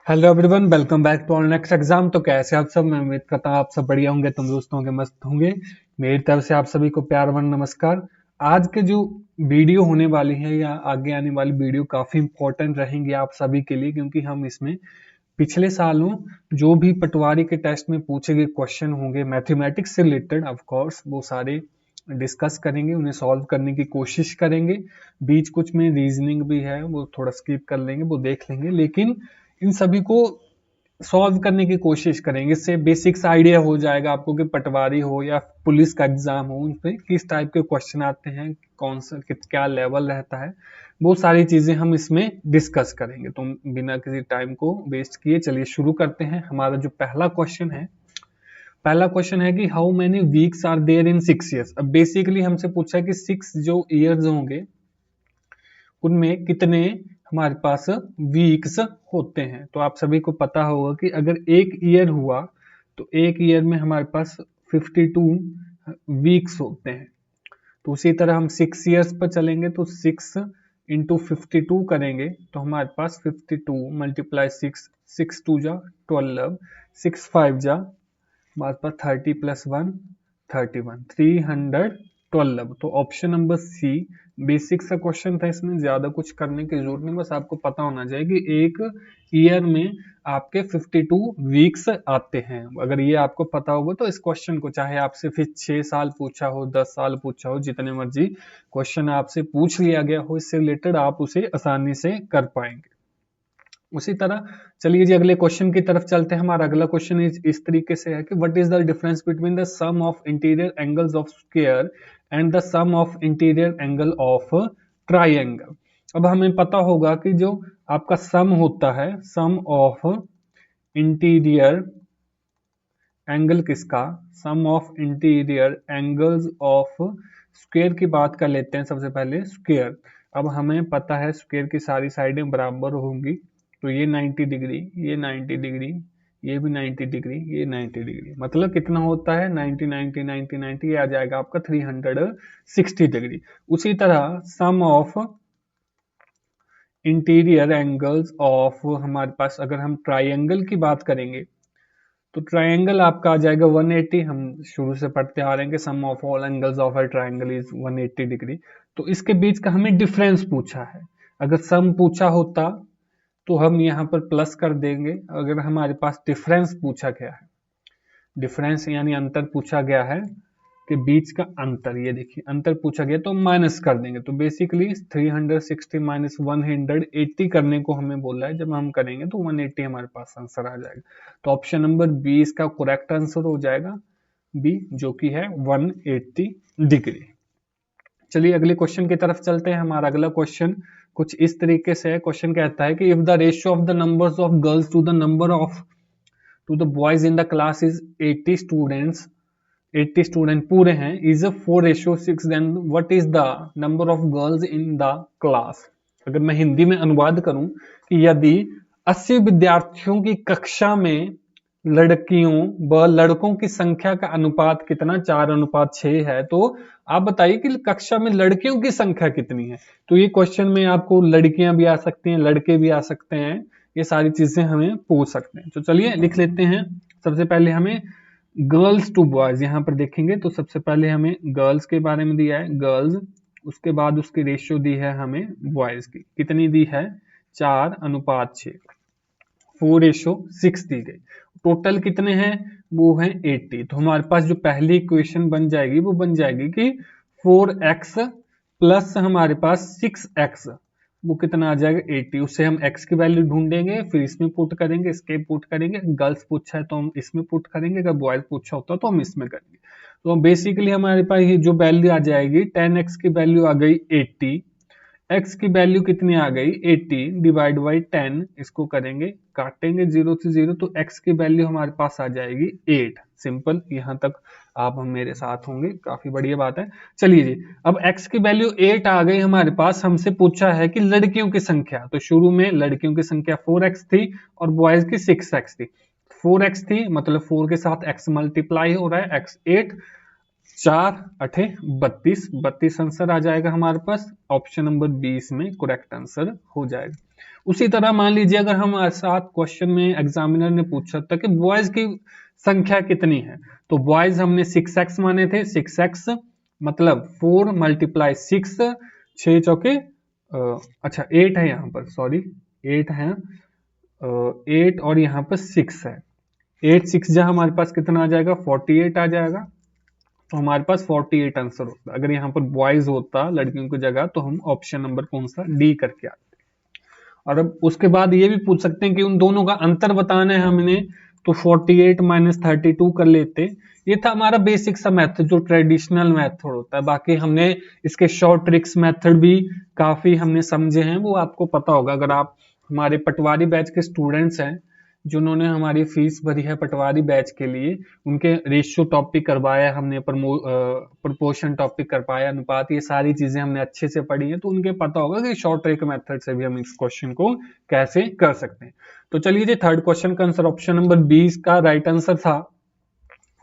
Hello everyone, welcome back to our next exam. तो कैसे आप सब? मैं उम्मीद करता हूँ आप सब बढ़िया होंगे, तंदुरुस्त होंगे, मस्त होंगे। मेरी तरफ से आप सभी को प्यार भरा नमस्कार। आज के जो वीडियो होने वाली है या आगे आने वाली वीडियो काफी इंपॉर्टेंट रहेंगी आप सभी के लिए, क्योंकि हम इसमें पिछले सालों जो भी पटवारी के टेस्ट में पूछे गए क्वेश्चन होंगे मैथमेटिक्स से रिलेटेड, ऑफ कोर्स वो सारे डिस्कस करेंगे, उन्हें सॉल्व करने की कोशिश करेंगे। बीच कुछ में रीजनिंग भी है, वो थोड़ा स्किप कर लेंगे, वो देख लेंगे, लेकिन इन सभी को सॉल्व करने की कोशिश करेंगे। इससे बेसिक्स आइडिया हो जाएगा आपको कि पटवारी हो या पुलिस का एग्जाम हो, उन पे किस टाइप के क्वेश्चन आते हैं, कौन सा क्या लेवल रहता है, वो सारी चीजें हम इसमें डिस्कस करेंगे। तो बिना किसी टाइम को वेस्ट किए चलिए शुरू करते हैं। हमारा जो पहला क्वेश्चन है कि how many weeks are there in 6 years. अब बेसिकली हमसे पूछा है कि 6 जो ईयर्स होंगे उनमें कितने हमारे पास वीक्स होते हैं। तो आप सभी को पता होगा कि अगर एक ईयर हुआ तो एक ईयर में हमारे पास 52 वीक्स होते हैं। तो उसी तरह हम 6 ईयर्स पर चलेंगे तो 6 × 52 करेंगे तो हमारे पास 52 मल्टीप्लाई 6, 6 2 जा 12, 6 5 जा हमारे पास 30+1 31, 312। तो ऑप्शन नंबर सी बेसिक सा क्वेश्चन था, इसमें ज्यादा कुछ करने की जरूरत नहीं, बस आपको पता होना चाहिए कि एक ईयर में आपके 52 वीक्स आते हैं। अगर ये आपको पता होगा तो इस क्वेश्चन को चाहे आपसे फिर 6 साल पूछा हो, 10 साल पूछा हो, जितने मर्जी क्वेश्चन आपसे पूछ लिया गया हो इससे रिलेटेड, आप उसे आसानी से कर पाएंगे। उसी तरह चलिए जी अगले क्वेश्चन की तरफ चलते हैं। हमारा अगला क्वेश्चन इस तरीके से है कि what is the difference between the sum of interior angles of square and the sum of interior angle of triangle. अब हमें पता होगा कि जो आपका सम होता है, सम ऑफ इंटीरियर एंगल किसका, sum of interior angles of square की बात कर लेते हैं सबसे पहले। स्क्वायर, अब हमें पता है स्क्वायर की सारी साइडें बराबर होंगी, तो ये 90 डिग्री, ये 90 डिग्री, ये भी 90 डिग्री, ये 90 डिग्री, मतलब कितना होता है 90 90 90 90, ये आ जाएगा आपका 360 डिग्री। उसी तरह सम ऑफ इंटीरियर एंगल्स ऑफ, हमारे पास अगर हम ट्राइंगल की बात करेंगे तो ट्राइंगल आपका आ जाएगा 180। हम शुरू से पढ़ते आ रहे हैं कि sum of all angles of a triangle is 180 degree. तो इसके बीच का हमें डिफरेंस पूछा है। अगर सम पूछा होता तो हम यहाँ पर प्लस कर देंगे, अगर हमारे पास डिफरेंस पूछा गया है, डिफरेंस यानी अंतर पूछा गया है कि बीच का अंतर, ये देखिए अंतर पूछा गया तो माइनस कर देंगे। तो बेसिकली 360 माइनस 180 करने को हमें बोला है, जब हम करेंगे तो 180 हमारे पास आंसर आ जाएगा। तो ऑप्शन नंबर बी इसका करेक्ट आंसर हो जाएगा, बी, जो कि है 180 डिग्री। चलिए अगले क्वेश्चन की तरफ चलते हैं। हमारा अगला क्वेश्चन कुछ इस तरीके से है। क्वेश्चन कहता है कि if the ratio of the numbers of girls to the number of to the boys in the class is 80 students, 80 student पूरे हैं, is 4:6, then what is the number of girls in the class. अगर मैं हिंदी में अनुवाद करूं कि यदि 80 विद्यार्थियों की कक्षा में लड़कियों व लड़कों की संख्या का अनुपात कितना, 4:6 है, तो आप बताइए कि कक्षा में लड़कियों की संख्या कितनी है। तो ये क्वेश्चन में आपको लड़कियां भी आ सकती हैं, लड़के भी आ सकते हैं, ये सारी चीजें हमें पूछ सकते हैं। तो चलिए लिख लेते हैं। सबसे पहले हमें गर्ल्स टू बॉयज यहाँ पर देखेंगे तो सबसे पहले हमें गर्ल्स के बारे में दिया है, गर्ल्स, उसके बाद उसकी रेशियो दी है हमें बॉयज की, कितनी दी है, 4:6, 4:6 दी गई। टोटल कितने हैं, वो है 80। तो हमारे पास जो पहली इक्वेशन बन जाएगी वो बन जाएगी कि 4x प्लस हमारे पास 6x, वो कितना आ जाएगा 80। उससे हम x की वैल्यू ढूंढेंगे, फिर इसमें पुट करेंगे, इसके पुट करेंगे। गर्ल्स पूछा है तो हम इसमें पुट करेंगे, अगर बॉयज पूछा होता तो हम इसमें करेंगे। तो बेसिकली हमारे पास ये जो वैल्यू आ जाएगी, 10x की वैल्यू आ गई 80, x की वैल्यू कितनी आ गई 80 डिवाइड बाई 10, इसको करेंगे काटेंगे 0 से 0, तो x की वैल्यू हमारे पास आ जाएगी 8। सिंपल, यहां तक आप हम मेरे साथ होंगे, काफी बढ़िया बात है। चलिए जी, अब x की वैल्यू 8 आ गई हमारे पास, हमसे पूछा है कि लड़कियों की संख्या। तो शुरू में लड़कियों की संख्या 4x थी और बॉयज की 6x थी। 4x थी मतलब 4 के साथ x मल्टीप्लाई हो रहा है, x 8, 4 8 32, 32 आंसर आ जाएगा हमारे पास। ऑप्शन नंबर 20 में करेक्ट आंसर हो जाएगा। उसी तरह मान लीजिए अगर हम साथ क्वेश्चन में एग्जामिनर ने पूछा था कि बॉयज की संख्या कितनी है, तो बॉयज हमने 6x माने थे। 6x मतलब 4 मल्टीप्लाई 6, 6 चौके अच्छा 8 है यहाँ पर, सॉरी 8 है, 8 और यहाँ पर 6 है। 8 6 जहां हमारे पास कितना आ जाएगा, 48 आ जाएगा। तो हमारे पास 48 आंसर होता। अगर यहाँ पर बॉयज होता लड़कियों की जगह तो हम ऑप्शन नंबर कौन सा, डी करके आते। और अब उसके बाद ये भी पूछ सकते हैं कि उन दोनों का अंतर बताना है हमने, तो 48 माइनस 32 कर लेते। ये था हमारा बेसिक सा मेथड जो ट्रेडिशनल मेथड होता है। बाकी हमने इसके शॉर्ट ट्रिक्स मेथड भी काफी हमने समझे हैं, वो आपको पता होगा अगर आप हमारे पटवारी बैच के स्टूडेंट्स हैं जिन्होंने हमारी फीस भरी है पटवारी बैच के लिए। उनके रेशियो टॉपिक करवाया हमने, प्रोपोर्शन टॉपिक करवाया, अनुपात, ये सारी चीजें हमने अच्छे से पढ़ी हैं, तो उनके पता होगा कि शॉर्ट ट्रिक मेथड से भी हम इस क्वेश्चन को कैसे कर सकते हैं। तो चलिए जी, थर्ड क्वेश्चन का आंसर ऑप्शन नंबर 20 का राइट आंसर था।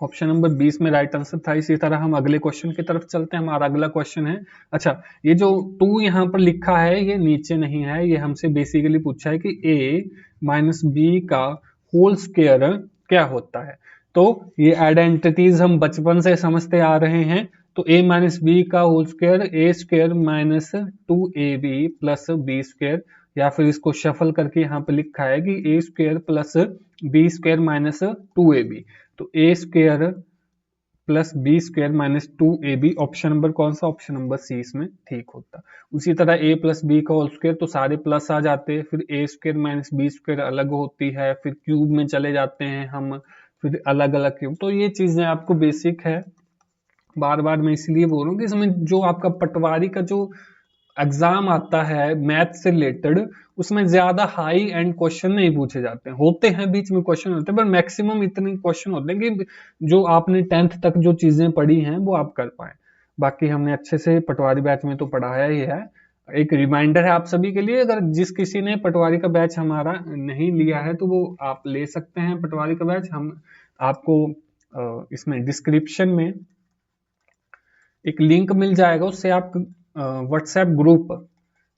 ऑप्शन नंबर 20 में राइट आंसर था। इसी तरह हम अगले क्वेश्चन की तरफ चलते हैं। हमारा अगला क्वेश्चन है, अच्छा ये जो 2 यहाँ पर लिखा है ये नीचे नहीं है, ये हमसे बेसिकली पूछा है कि a माइनस बी का होल स्क्वायर क्या होता है। तो ये आइडेंटिटीज हम बचपन से समझते आ रहे हैं। तो a माइनस बी का whole square A square minus 2ab plus B square, या फिर इसको शफल करके यहाँ पे लिखा है कि A square plus B square minus 2ab। तो A square plus B square minus 2ab, option number कौन सा, ऑप्शन नंबर सी इसमें ठीक होता। उसी तरह a प्लस बी का होल स्क्वायर, तो सारे प्लस आ जाते हैं, फिर ए स्क्वायर माइनस बी स्क्वायर अलग होती है, फिर क्यूब में चले जाते हैं हम, फिर अलग अलग क्यूब। तो ये चीजें आपको बेसिक है, बार बार मैं इसलिए बोल रहा हूँ कि इसमें जो आपका पटवारी का जो एग्जाम आता है मैथ से रिलेटेड, उसमें ज्यादा हाई एंड क्वेश्चन नहीं पूछे जाते हैं, होते हैं बीच में क्वेश्चन होते हैं, पर मैक्सिमम इतने क्वेश्चन होते हैं कि जो आपने 10th तक जो चीजें पढ़ी हैं वो आप कर पाए। बाकी हमने अच्छे से पटवारी बैच में तो पढ़ाया ही है। एक रिमाइंडर है आप सभी के लिए, अगर जिस किसी ने पटवारी का बैच हमारा नहीं लिया है तो वो आप ले सकते हैं पटवारी का बैच। हम आपको इसमें डिस्क्रिप्शन में एक लिंक मिल जाएगा, उससे आप व्हाट्सएप ग्रुप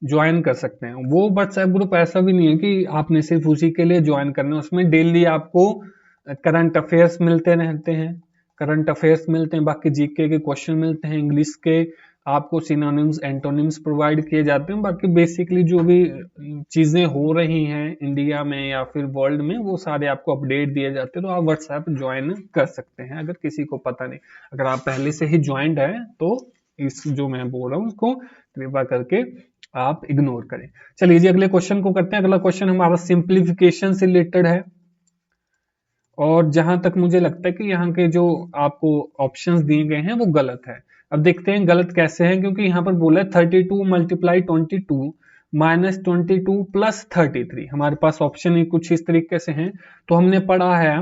ज्वाइन कर सकते हैं। वो व्हाट्सएप ग्रुप ऐसा भी नहीं है कि आपने सिर्फ उसी के लिए ज्वाइन करना है, उसमें डेली आपको करंट अफेयर्स मिलते रहते हैं, करंट अफेयर्स मिलते हैं, बाकी जीके के क्वेश्चन मिलते हैं, इंग्लिश के आपको सिनोनिम्स एंटोनिम्स प्रोवाइड किए जाते हैं। बाकी बेसिकली जो भी चीजें हो रही हैं इंडिया में या फिर वर्ल्ड में वो सारे आपको अपडेट दिए जाते हैं। तो आप व्हाट्सएप ज्वाइन कर सकते हैं अगर किसी को पता नहीं। अगर आप पहले से ही ज्वाइंड है तो इस जो मैं बोल रहा हूँ उसको कृपा करके आप इग्नोर करें। चलिए जी अगले क्वेश्चन को करते हैं। अगला क्वेश्चन हमारा सिंप्लीफिकेशन से रिलेटेड है, और जहां तक मुझे लगता है कि यहाँ के जो आपको ऑप्शंस दिए गए हैं वो गलत है। अब देखते हैं गलत कैसे हैं, क्योंकि यहाँ पर बोला है 32 मल्टीप्लाई 22 माइनस 22 प्लस 33। हमारे पास ऑप्शन ही कुछ इस तरीके से हैं। तो हमने पढ़ा है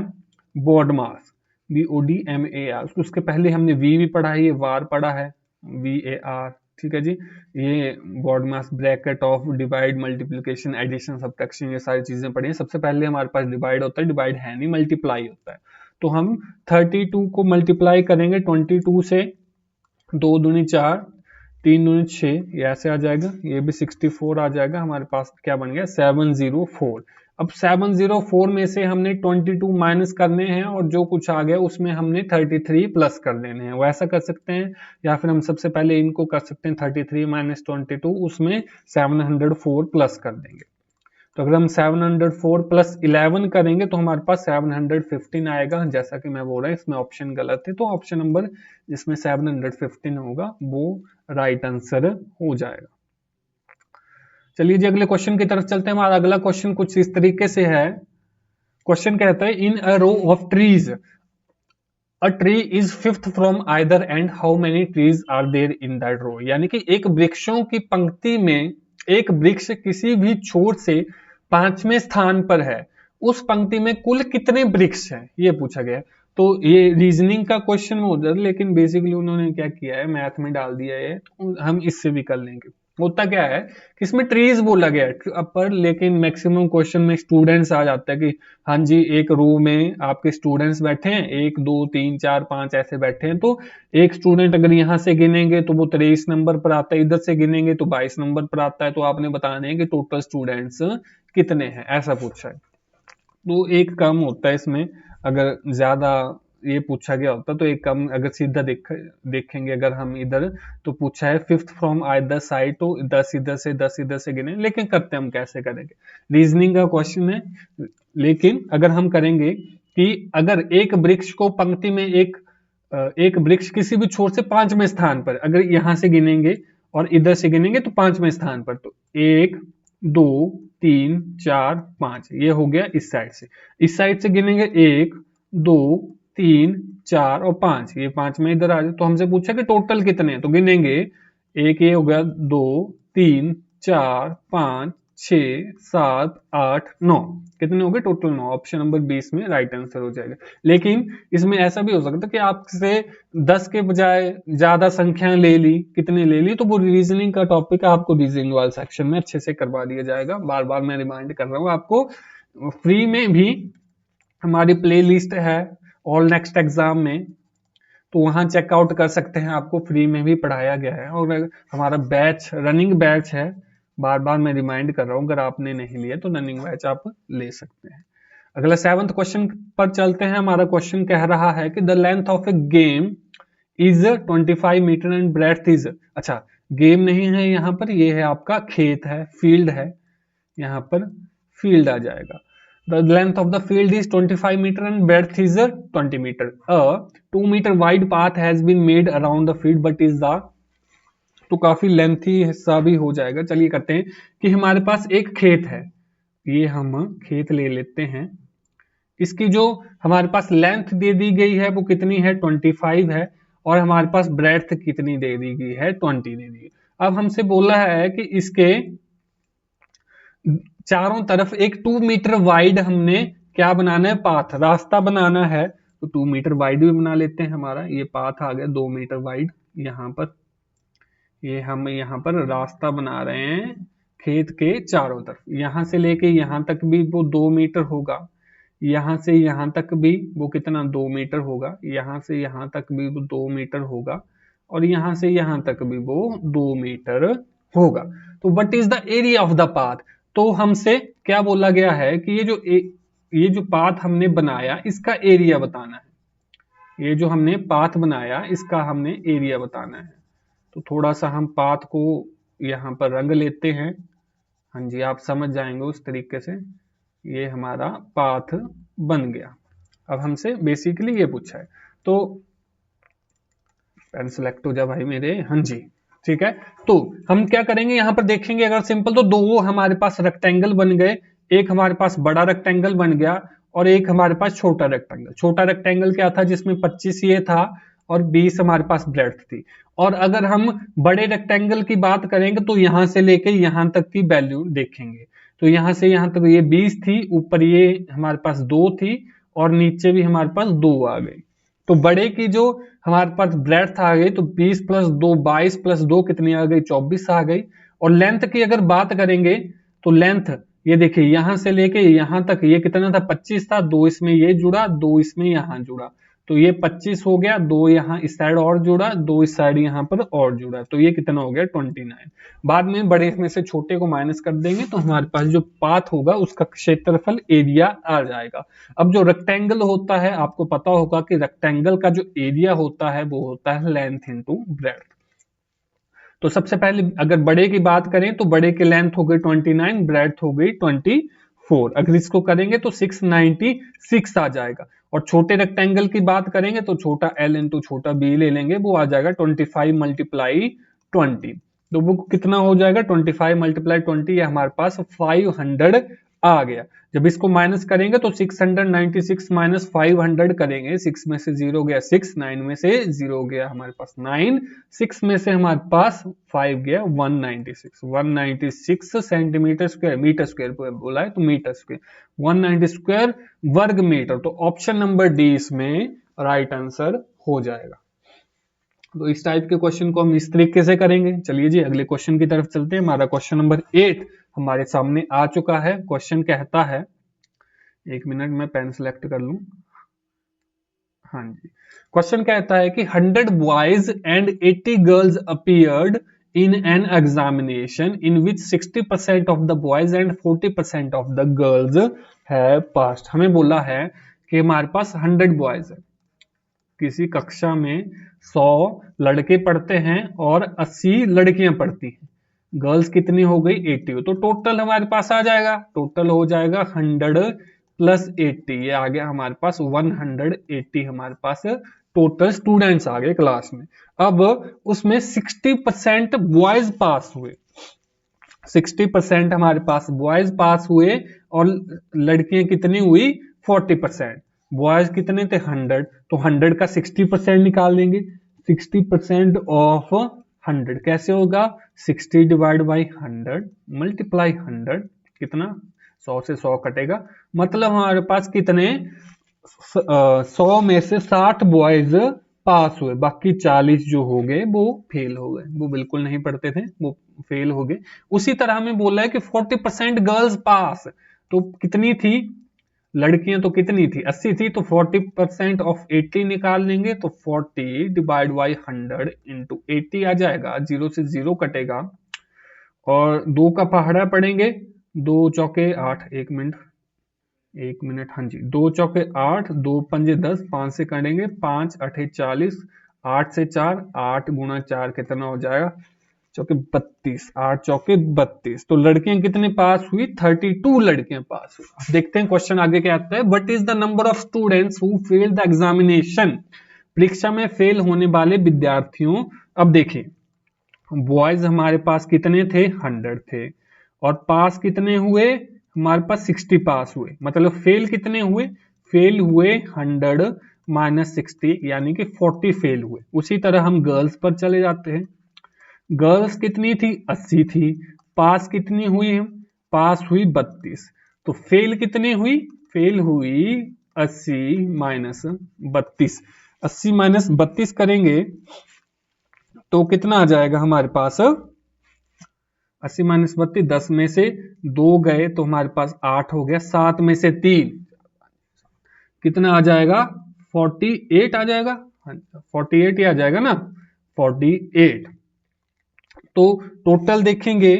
BODMAS, BODMAS, उसके पहले हमने वी भी पढ़ा है, ये वार पढ़ा है VAR, ठीक है जी। ये BODMAS bracket of divide multiplication addition subtraction, ये सारी चीजें पढ़ी हैं। सबसे पहले हमारे पास डिवाइड होता है, डिवाइड है नहीं, मल्टीप्लाई होता है। तो हम 32 को मल्टीप्लाई करेंगे 22 से, 2 दूनी 4, 3 दूनी 6, ये ऐसे आ जाएगा, ये भी 64 आ जाएगा। हमारे पास क्या बन गया 704। अब 704 में से हमने 22 माइनस करने हैं और जो कुछ आ गया उसमें हमने 33 प्लस कर देने हैं, वैसा कर सकते हैं। या फिर हम सबसे पहले इनको कर सकते हैं 33 माइनस 22, उसमें 704 प्लस कर देंगे। तो अगर हम 704 प्लस 11 करेंगे तो हमारे पास 715 आएगा। जैसा कि मैं बोल रहा हूँ इसमें ऑप्शन गलत है, तो ऑप्शन नंबर जिसमें 715 होगा वो राइट आंसर हो जाएगा। चलिए जी अगले क्वेश्चन की तरफ चलते हैं। हमारा अगला क्वेश्चन कुछ इस तरीके से है। क्वेश्चन कहता है in a row of trees a tree is fifth from either end, how many trees are there in that row. यानी कि एक वृक्षों की पंक्ति में एक वृक्ष किसी भी छोर से 5वें स्थान पर है, उस पंक्ति में कुल कितने वृक्ष हैं, ये पूछा गया। तो ये रीजनिंग का क्वेश्चन हो जाता है, लेकिन बेसिकली उन्होंने क्या किया है मैथ में डाल दिया है, तो हम इससे भी कर लेंगे। होता क्या है कि इसमें ट्रीज बोला गया है पर, लेकिन मैक्सिमम क्वेश्चन में स्टूडेंट्स आ जाता है कि हाँ जी एक रो में आपके स्टूडेंट्स बैठे हैं, 1 2 3 4 5 ऐसे बैठे हैं, तो एक स्टूडेंट अगर यहाँ से गिनेंगे तो वो 23 नंबर पर आता है, इधर से गिनेंगे तो 22 नंबर पर आता है, तो आपने बताना है कि टोटल स्टूडेंट्स कितने हैं, ऐसा पूछा है। तो एक काम होता है इसमें, अगर ज्यादा ये पूछा गया होता तो एक काम, अगर सीधा देखेंगे अगर हम इधर, तो पूछा है फिफ्थ फ्रॉम आइदर साइड, तो 10 इधर से 10 इधर से गिने, लेकिन करते हम कैसे करेंगे, रीजनिंग का क्वेश्चन है। लेकिन अगर हम करेंगे कि अगर एक वृक्ष को पंक्ति में एक वृक्ष किसी भी छोर से 5वें स्थान पर, अगर यहां से गिनेंगे और इधर से गिनेंगे तो 5वें स्थान पर, तो 1 2 3 4 5, ये हो गया इस साइड से गिनेंगे 1 2 3 4 और 5, ये 5 में इधर आ जाए, तो हमसे पूछा कि टोटल कितने हैं, तो गिनेंगे, एक ये हो गया 2 3 4 5 6 7 8 9, कितने हो गए टोटल 9, ऑप्शन नंबर 20 में राइट आंसर हो जाएगा। लेकिन इसमें ऐसा भी हो सकता है कि आपसे 10 के बजाय ज्यादा संख्या ले ली, कितने ले ली, तो वो रीजनिंग का टॉपिक है, आपको रीजनिंग वाले सेक्शन में अच्छे से करवा दिया जाएगा। बार बार मैं रिमाइंड कर रहा हूँ आपको, फ्री में भी हमारी प्ले लिस्ट है ऑल नेक्स्ट एग्जाम में, तो वहां चेकआउट कर सकते हैं, आपको फ्री में भी पढ़ाया गया है, और हमारा बैच रनिंग बैच है, बार बार मैं रिमाइंड कर रहा हूं, अगर आपने नहीं लिया तो रनिंग बैच आप ले सकते हैं। अगला 7th क्वेश्चन पर चलते हैं। हमारा क्वेश्चन कह रहा है कि the length of a game is 25 metre and breadth is, अच्छा गेम नहीं है यहाँ पर, ये है आपका खेत है, फील्ड है, यहाँ पर फील्ड आ जाएगा। The length of the field is 25 meter and breadth is 20 meter. A 2 meter wide path has been made around the field, but is the, तो काफी लेंथी हिस्सा भी हो जाएगा। चलिए करते हैं कि हमारे पास एक खेत है, ये हम खेत ले लेते हैं, इसकी जो हमारे पास लेंथ दे दी गई है वो कितनी है 25 है, और हमारे पास ब्रेड्थ कितनी दे दी गई है 20 दे दी गई। अब हमसे बोला है कि इसके चारों तरफ एक 2 मीटर वाइड हमने क्या बनाना है, पाथ, रास्ता बनाना है, तो 2 मीटर वाइड भी बना लेते हैं। हमारा ये पाथ आ गया 2 मीटर वाइड, यहाँ पर ये हम यहाँ पर रास्ता बना रहे हैं खेत के चारों तरफ, यहां से लेके यहां तक भी वो 2 मीटर होगा, यहां से यहां तक भी वो कितना 2 मीटर होगा, यहां से यहां तक भी वो 2 मीटर होगा, और यहां से यहां तक भी वो 2 मीटर होगा। तो what is the area of the path, तो हमसे क्या बोला गया है कि ये जो पाथ हमने बनाया इसका एरिया बताना है, ये जो हमने पाथ बनाया इसका हमने एरिया बताना है। तो थोड़ा सा हम पाथ को यहाँ पर रंग लेते हैं, हाँ जी आप समझ जाएंगे उस तरीके से, ये हमारा पाथ बन गया। अब हमसे बेसिकली ये पूछा है, तो पेन सिलेक्ट हो जा भाई मेरे, हाँ जी ठीक है। तो हम क्या करेंगे यहाँ पर देखेंगे, अगर सिंपल तो दो हमारे पास रेक्टेंगल बन गए, एक हमारे पास बड़ा रेक्टेंगल बन गया और एक हमारे पास छोटा रेक्टेंगल। छोटा रेक्टेंगल क्या था जिसमें 25 ये था और 20 हमारे पास ब्रेड्थ थी। और अगर हम बड़े रेक्टेंगल की बात करेंगे तो यहां से लेके यहां तक की वैल्यू देखेंगे, तो यहां से यहां तक ये 20 थी, ऊपर ये हमारे पास 2 थी और नीचे भी हमारे पास 2 आ गई। तो बड़े की जो हमारे पास ब्रेड्थ आ गई, तो 20 प्लस 2 22 प्लस 2 कितनी आ गई 24 आ गई। और लेंथ की अगर बात करेंगे तो लेंथ ये देखिए यहां से लेके यहां तक ये कितना था 25 था, 2 इसमें ये जुड़ा, 2 इसमें यहां जुड़ा, तो ये 25 हो गया, 2 यहाँ इस साइड और जुड़ा, 2 इस साइड यहाँ पर और जुड़ा, तो ये कितना हो गया 29। बाद में बड़े में से छोटे को माइनस कर देंगे तो हमारे पास जो पाथ होगा उसका क्षेत्रफल एरिया आ जाएगा। अब जो रेक्टेंगल होता है आपको पता होगा कि रेक्टेंगल का जो एरिया होता है वो होता है लेंथ इंटू ब्रेड्थ। तो सबसे पहले अगर बड़े की बात करें तो बड़े की लेंथ हो गई 29, ब्रेड्थ हो गई 24, अगर इसको करेंगे तो 696 आ जाएगा। और छोटे रेक्टेंगल की बात करेंगे तो छोटा l इंटू छोटा b ले लेंगे, वो आ जाएगा 25 मल्टीप्लाई 20, तो वो कितना हो जाएगा 25 मल्टीप्लाई 20, ये हमारे पास 500 आ गया। जब इसको माइनस करेंगे तो 696 माइनस 500 करेंगे, 6 में से 0 गया 6, 9 में से 0 गया हमारे पास 9, 6 में से हमारे पास 5 गया 196 सेंटीमीटर स्क्वायर, मीटर स्क्वायर बोला है तो मीटर स्क्वायर 190 स्क्वायर वर्ग मीटर। तो ऑप्शन नंबर डी इसमें राइट आंसर हो जाएगा। तो इस टाइप के क्वेश्चन को हम इस तरीके से करेंगे। चलिए जी अगले क्वेश्चन की तरफ चलते हैं। हमारा क्वेश्चन नंबर 8 हमारे सामने आ चुका है। क्वेश्चन कहता है, एक मिनट में पेन सिलेक्ट कर लूं। हाँ जी, क्वेश्चन कहता है कि 100 boys and 80 girls appeared in an examination in which 60% of the boys and 40% of the girls have passed। हमें बोला है कि हमारे पास 100 बॉयज है, किसी कक्षा में 100 लड़के पढ़ते हैं और 80 लड़कियां पढ़ती हैं। गर्ल्स कितनी हो गई? 80। तो टोटल हमारे पास आ जाएगा, टोटल हो जाएगा 100 प्लस 80, ये आ गया हमारे पास 180। हमारे पास टोटल स्टूडेंट्स आ गए क्लास में। अब उसमें 60% बॉयज पास हुए, 60% हमारे पास बॉयज पास हुए और लड़कियां कितनी हुई? 40%। बॉयज कितने थे? 100, तो 100 का 60% निकाल देंगे। 60% ऑफ 100 कैसे होगा? 60 डिवाइड बाई 100 मल्टीप्लाई 100, कितना? 100 से 100 कटेगा, मतलब हमारे पास कितने? 100 में से 60 बॉयज पास हुए, बाकी 40 जो हो गए वो फेल हो गए, वो बिल्कुल नहीं पढ़ते थे, वो फेल हो गए। उसी तरह हमें बोला है कि 40% गर्ल्स पास, तो कितनी थी लड़कियां? तो कितनी थी? 80 थी, तो 40% ऑफ 80 निकाल लेंगे, तो 40 डिवाइड बाई 100 इंटू 80 आ जाएगा। 0 से 0 कटेगा और 2 का पहाड़ा पड़ेंगे, 2 चौके 8, 1 मिनट, हाँ जी, 2 चौके 8, 2 पंजे 10, 5 से कटेंगे, 5 8 40, 8 से 4, 8 गुणा 4 कितना हो जाएगा? चौके 32, 8 चौके 32। तो लड़कियां कितने पास हुई? 32 लड़कियां पास हुई। देखते हैं क्वेश्चन आगे क्या आता है। What is the number of students who failed the examination? परीक्षा में फेल होने वाले विद्यार्थियों। अब देखिए, बॉयज हमारे पास कितने थे? 100 थे, और पास कितने हुए? हमारे पास 60 पास हुए, मतलब फेल कितने हुए? फेल हुए 100 माइनस 60, यानी कि 40 फेल हुए। उसी तरह हम गर्ल्स पर चले जाते हैं। गर्ल्स कितनी थी? 80 थी। पास कितनी हुई? पास हुई 32। तो फेल कितनी हुई? फेल हुई 80 माइनस 32। 80 माइनस 32 करेंगे तो कितना आ जाएगा हमारे पास? 80 माइनस 32, 10 में से 2 गए तो हमारे पास 8 हो गया, 7 में से 3 कितना आ जाएगा? 48 आ जाएगा। 48 ही आ जाएगा ना, 48। तो टोटल देखेंगे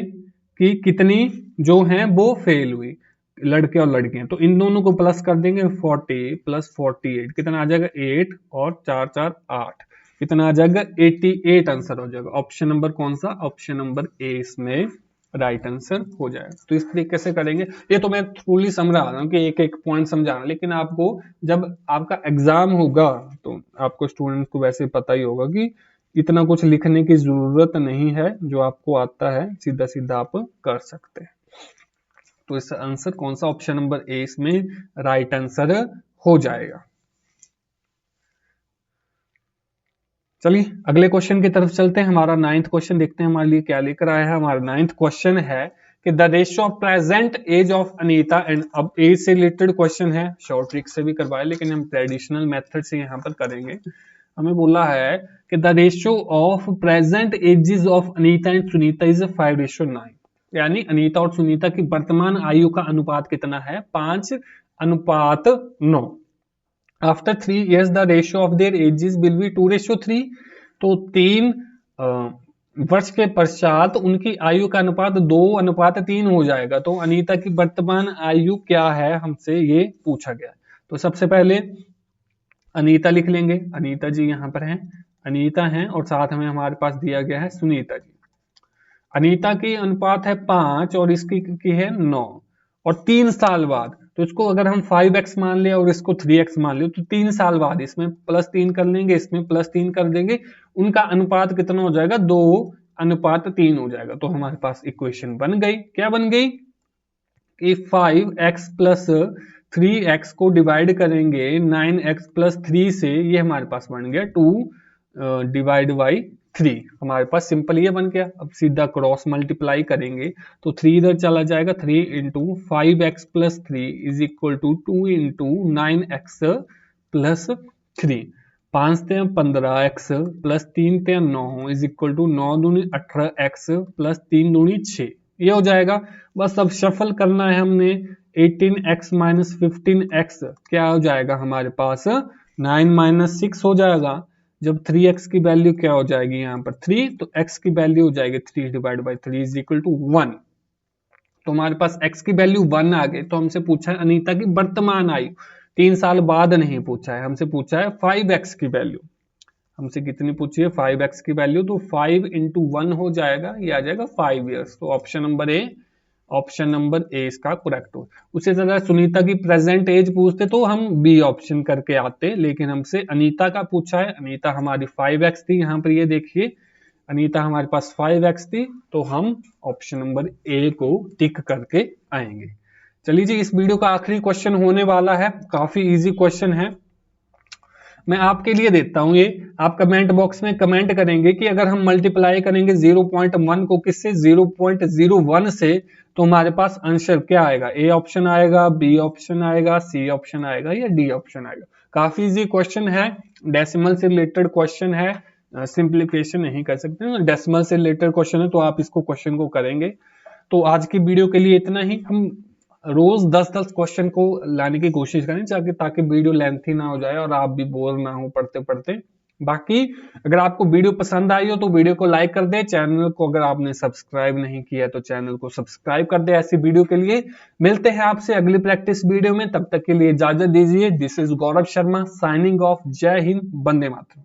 कि कितनी जो हैं वो फेल हुई, लड़के और लड़कियां, तो इन दोनों को प्लस कर देंगे। 40 प्लस 48 कितना आ जाएगा? 8 और 4 4 8, कितना आ जाएगा? 88 आंसर हो जाएगा। ऑप्शन नंबर कौन सा? ऑप्शन नंबर ए इसमें राइट आंसर हो जाएगा। तो इस तरीके से करेंगे। ये तो मैं थोड़ी समझा रहा हूँ कि एक एक पॉइंट समझा रहा हूँ, लेकिन आपको जब आपका एग्जाम होगा तो आपको स्टूडेंट्स को वैसे पता ही होगा कि इतना कुछ लिखने की जरूरत नहीं है, जो आपको आता है सीधा सीधा आप कर सकते हैं। तो इसका आंसर कौन सा? ऑप्शन नंबर ए इसमें राइट आंसर हो जाएगा। चलिए अगले क्वेश्चन की तरफ चलते हैं। हमारा 9th क्वेश्चन देखते हैं हमारे लिए क्या लेकर आया है। हमारा 9th क्वेश्चन है कि the ratio of present age of Anita and, अब एज से रिलेटेड क्वेश्चन है, शॉर्ट ट्रिक से भी करवाए लेकिन हम ट्रेडिशनल मेथड से यहाँ पर करेंगे। हमें बोला है कि the ratio of present ages of Anita and Sunita is 5:9, यानी अनीता और सुनीता की वर्तमान आयु का अनुपात कितना है? 5:9। After 3 years the ratio of their edges will be 2:3। तो 3 वर्ष के पश्चात उनकी आयु का अनुपात 2:3 हो जाएगा। तो अनीता की वर्तमान आयु क्या है, हमसे ये पूछा गया। तो सबसे पहले अनीता लिख लेंगे, अनीता जी यहाँ पर हैं, अनीता हैं, और साथ में हमारे पास दिया गया है सुनीता जी। अनीता की अनुपात है 5 और इसकी की है 9, और 3 साल बाद, तो इसको अगर हम 5x मान ले और इसको 3x मान ले, तो 3 साल बाद इसमें +3 कर लेंगे, इसमें +3 कर देंगे, उनका अनुपात कितना हो जाएगा? 2:3 हो जाएगा। तो हमारे पास इक्वेशन बन गई। क्या बन गई? कि 5x प्लस 3x को डिवाइड करेंगे 9x प्लस 3 से, ये हमारे पास बन गया 2 डिवाइड बाई 3। हमारे पास सिंपल ये बन गया। अब सीधा क्रॉस मल्टीप्लाई करेंगे तो 3 इधर चला जाएगा, 3 into 5x plus 3 is equal to 2 into 9x plus 3। 5 ते 15x प्लस 3 ते 9 इज इक्वल टू 9 दूनी 18x प्लस 3 दूनी 6, ये हो जाएगा। बस अब शफल करना है हमने, 18x माइनस 15x क्या हो जाएगा हमारे पास 9 माइनस 6 हो जाएगा। जब 3x की वैल्यू क्या हो जाएगी यहाँ पर 3, तो x की वैल्यू हो जाएगी 3 divide by 3 is equal to 1। तो हमारे पास x की वैल्यू 1 आ गई। तो हमसे पूछा है अनीता की वर्तमान आयु, 3 साल बाद नहीं पूछा है, हमसे पूछा है 5x की वैल्यू। हमसे कितनी पूछी है 5x की वैल्यू, तो 5 इंटू 1 हो जाएगा, ये आ जाएगा 5 ईयर्स। तो ऑप्शन नंबर ए इसका करेक्ट हो। उसी तरह सुनीता की प्रेजेंट एज पूछते तो हम बी ऑप्शन करके आते, लेकिन हमसे अनीता का पूछा है, अनीता हमारी 5x थी, यहाँ पर ये देखिए अनीता हमारे पास 5x थी, तो हम ऑप्शन नंबर ए को टिक करके आएंगे। चलिए जी, इस वीडियो का आखिरी क्वेश्चन होने वाला है, काफी इजी क्वेश्चन है, मैं आपके लिए देता हूं ये। आप कमेंट बॉक्स में कमेंट करेंगे कि अगर हम मल्टीप्लाई करेंगे 0.1 को किससे 0.01 से, तो हमारे पास आंसर क्या आएगा, ए ऑप्शन आएगा, बी ऑप्शन आएगा, सी ऑप्शन आएगा या डी ऑप्शन आएगा। काफी इजी क्वेश्चन है, डेसिमल से रिलेटेड क्वेश्चन है, सिंप्लीफिकेशन नहीं कर सकते, डेसिमल से रिलेटेड क्वेश्चन है, तो आप इसको क्वेश्चन को करेंगे। तो आज की वीडियो के लिए इतना ही। हम रोज 10-10 क्वेश्चन को लाने की कोशिश करें ताकि वीडियो लेंथी ना हो जाए और आप भी बोर ना हो पढ़ते पढ़ते। बाकी अगर आपको वीडियो पसंद आई हो तो वीडियो को लाइक कर दे, चैनल को अगर आपने सब्सक्राइब नहीं किया तो चैनल को सब्सक्राइब कर दे। ऐसी वीडियो के लिए मिलते हैं आपसे अगली प्रैक्टिस वीडियो में, तब तक के लिए इजाजत दीजिए। This is Gaurav Sharma signing off. जय हिंद, वंदे मातरम।